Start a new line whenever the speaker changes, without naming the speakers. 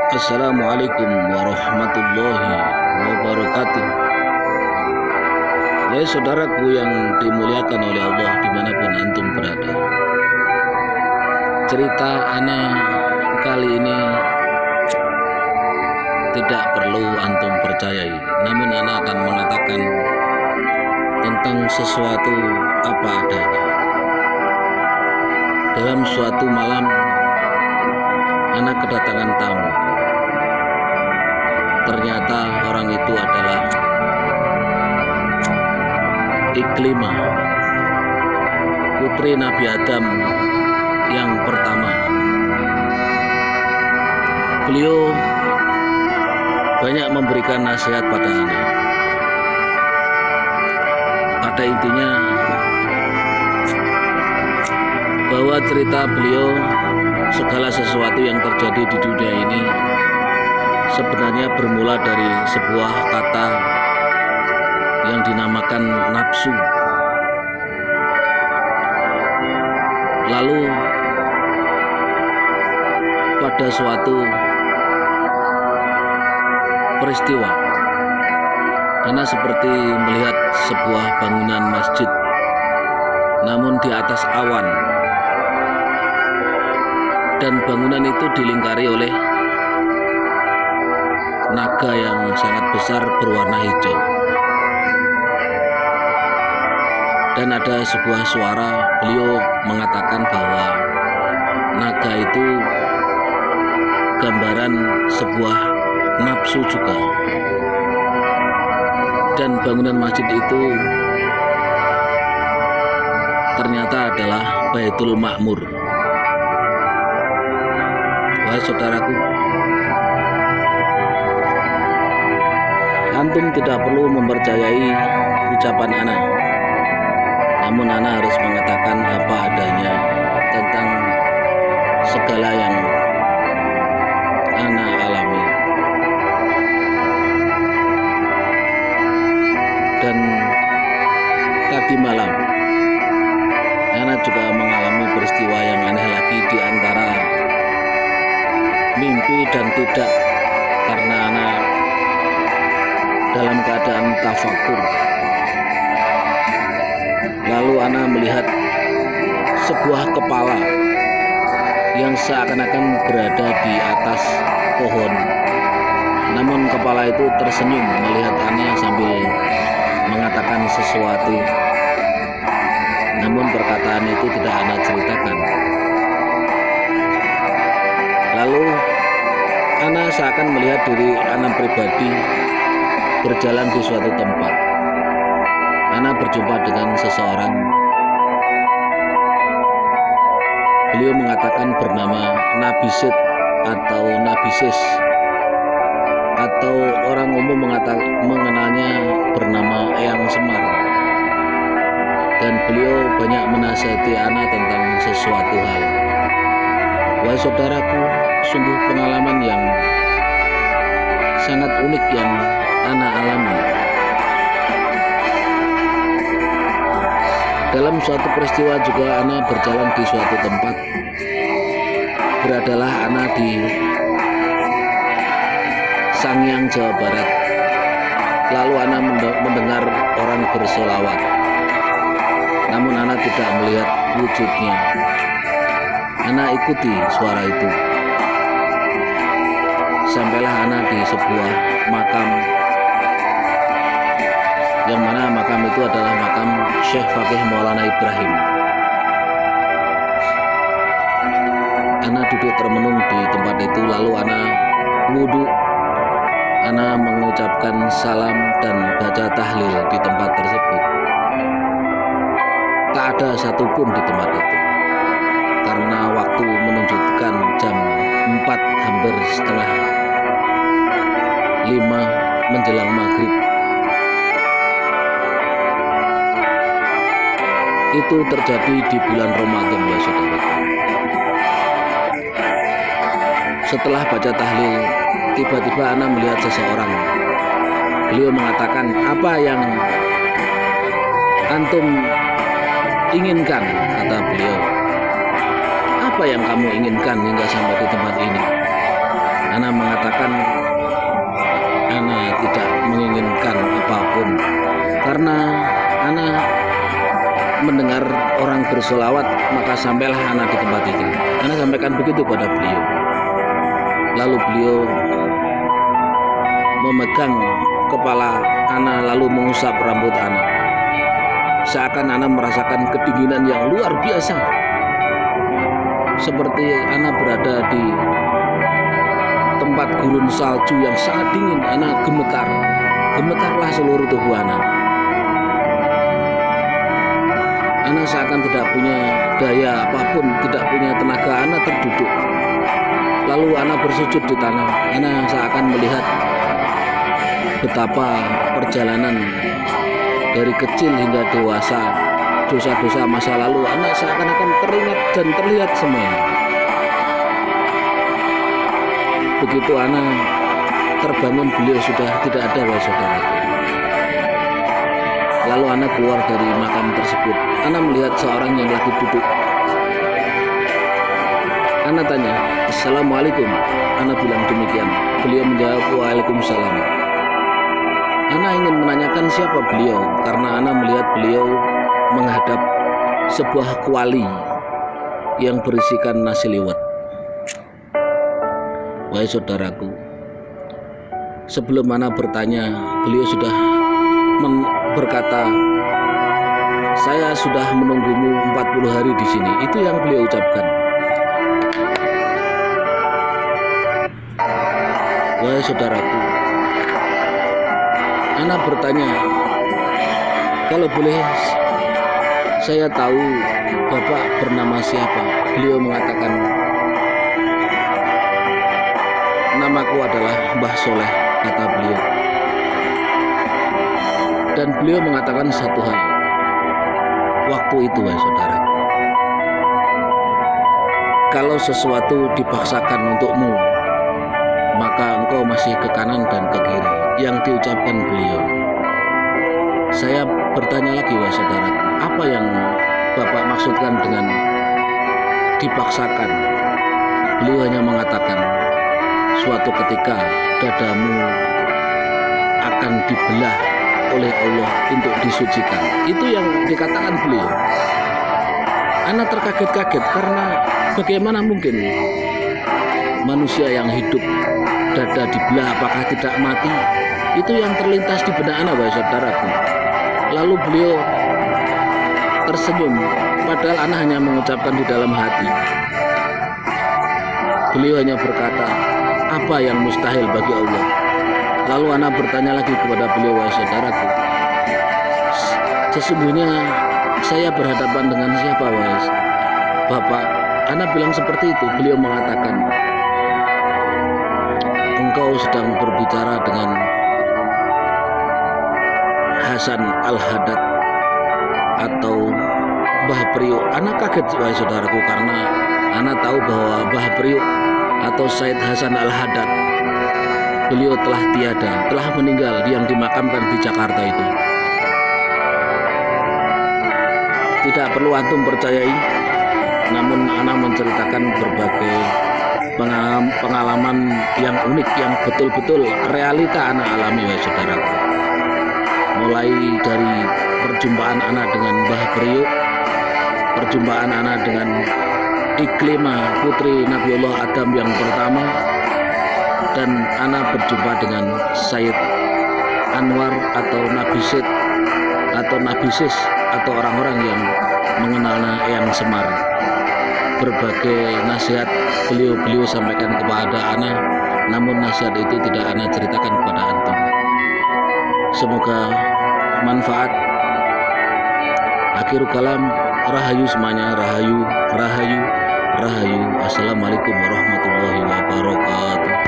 Assalamualaikum warahmatullahi wabarakatuh. Wahai saudaraku yang dimuliakan oleh Allah dimanapun antum berada, cerita ana kali ini tidak perlu antum percayai, namun ana akan mengatakan tentang sesuatu apa adanya. Dalam suatu malam ana kedatangan tamu. Ternyata orang itu adalah Iklimah, putri Nabi Adam yang pertama. Beliau banyak memberikan nasihat pada anak. Pada intinya bahwa cerita beliau, segala sesuatu yang terjadi di dunia ini sebenarnya bermula dari sebuah kata yang dinamakan nafsu. Lalu pada suatu peristiwa, ana seperti melihat sebuah bangunan masjid, namun di atas awan, dan bangunan itu dilingkari oleh naga yang sangat besar berwarna hijau. Dan ada sebuah suara, beliau mengatakan bahwa naga itu gambaran sebuah nafsu juga. Dan bangunan masjid itu ternyata adalah Baitul Ma'mur. Wahai saudaraku, antum tidak perlu mempercayai ucapan ana, namun ana harus mengatakan apa adanya tentang segala yang ana alami. Dan tadi malam ana juga mengalami peristiwa yang aneh lagi di antara mimpi dan tidak, karena ana dalam keadaan tafakur. Lalu ana melihat sebuah kepala yang seakan-akan berada di atas pohon, namun kepala itu tersenyum melihat ana sambil mengatakan sesuatu, namun perkataan itu tidak ana ceritakan. Lalu ana seakan melihat diri ana pribadi berjalan di suatu tempat. Ana berjumpa dengan seseorang. Beliau mengatakan bernama Nabisit atau Nabisis, atau orang umum mengenalnya bernama Eyang Semar. Dan beliau banyak menasihati ana tentang sesuatu hal. Wahai saudaraku, sungguh pengalaman yang sangat unik yang ana alami. Dalam suatu peristiwa juga ana berjalan di suatu tempat. Beradalah ana di Sangiang, Jawa Barat. Lalu ana mendengar orang bersolawat, namun ana tidak melihat wujudnya. Ana ikuti suara itu. Sampailah ana di sebuah makam, yang mana makam itu adalah makam Syekh Fakih Maulana Ibrahim. Ana duduk termenung di tempat itu, lalu ana wudhu, ana mengucapkan salam dan baca tahlil di tempat tersebut. Tak ada satupun di tempat itu, karena waktu menunjukkan jam 4 hampir setengah 5 menjelang maghrib. Itu terjadi di bulan Ramadan, ya saudara. Setelah baca tahlil, tiba-tiba ana melihat seseorang. Beliau mengatakan, apa yang antum inginkan, kata beliau. Apa yang kamu inginkan hingga sampai di tempat ini? Ana mengatakan orang bersolawat, maka sampailah ana di tempat itu. Ana sampaikan begitu pada beliau. Lalu beliau memegang kepala ana lalu mengusap rambut ana. Seakan ana merasakan kedinginan yang luar biasa. Seperti ana berada di tempat gurun salju yang sangat dingin. Ana gemetar. Gemetarlah seluruh tubuh ana. Ana seakan tidak punya daya apapun, tidak punya tenaga. Ana terduduk. Lalu ana bersujud di tanah. Ana seakan melihat betapa perjalanan dari kecil hingga dewasa, dosa-dosa masa lalu ana seakan-akan teringat dan terlihat semuanya. Begitu ana terbangun, beliau sudah tidak ada, wahai saudaraku. Lalu ana keluar dari makam tersebut. Ana melihat seorang yang lagi duduk. Ana tanya, "Assalamualaikum." Ana bilang demikian. Beliau menjawab, "Waalaikumsalam." Ana ingin menanyakan siapa beliau karena ana melihat beliau menghadap sebuah kuali yang berisikan nasi liwet. Wahai saudaraku, sebelum ana bertanya, beliau sudah berkata, "Saya sudah menunggumu 40 hari di sini." Itu yang beliau ucapkan. Wahai saudaraku, ana bertanya, "Kalau boleh saya tahu Bapak bernama siapa?" Beliau mengatakan, "Namaku adalah Mbah Soleh," kata beliau. Dan beliau mengatakan satu hal. Waktu itu, wahai saudaraku, kalau sesuatu dipaksakan untukmu, maka engkau masih ke kanan dan ke kiri. Yang diucapkan beliau. Saya bertanya lagi, wahai saudaraku, apa yang Bapak maksudkan dengan dipaksakan? Beliau hanya mengatakan, suatu ketika dadamu akan dibelah oleh Allah untuk disucikan. Itu yang dikatakan beliau. Ana terkaget-kaget karena bagaimana mungkin manusia yang hidup dada dibelah apakah tidak mati? Itu yang terlintas di benak ana, wahai saudaraku. Lalu beliau tersenyum, padahal ana hanya mengucapkan di dalam hati. Beliau hanya berkata, apa yang mustahil bagi Allah? Lalu ana bertanya lagi kepada beliau, wahai saudaraku, sesungguhnya saya berhadapan dengan siapa, wahai Bapak? Ana bilang seperti itu. Beliau mengatakan, engkau sedang berbicara dengan Hasan Al-Haddad atau Mbah Priuk. Ana kaget, wahai saudaraku, karena ana tahu bahwa Mbah Priuk atau Said Hasan Al-Haddad, beliau telah tiada, telah meninggal, yang dimakamkan di Jakarta itu. Tidak perlu antum percayai, namun ana menceritakan berbagai pengalaman yang unik, yang betul-betul realita ana alami, wahai saudaraku. Mulai dari perjumpaan ana dengan Mbah Priuk, perjumpaan ana dengan Iklimah, putri Nabiullah Adam yang pertama, dan ana berjumpa dengan Sayyid Anwar atau Nabi Sid atau Nabi Sis atau orang-orang yang mengenal Eyang Semar. Berbagai nasihat beliau sampaikan kepada ana, namun nasihat itu tidak ana ceritakan kepada antum. Semoga manfaat. Akhirul kalam, rahayu semuanya, rahayu, rahayu, rahayu. Assalamualaikum warahmatullahi wabarakatuh.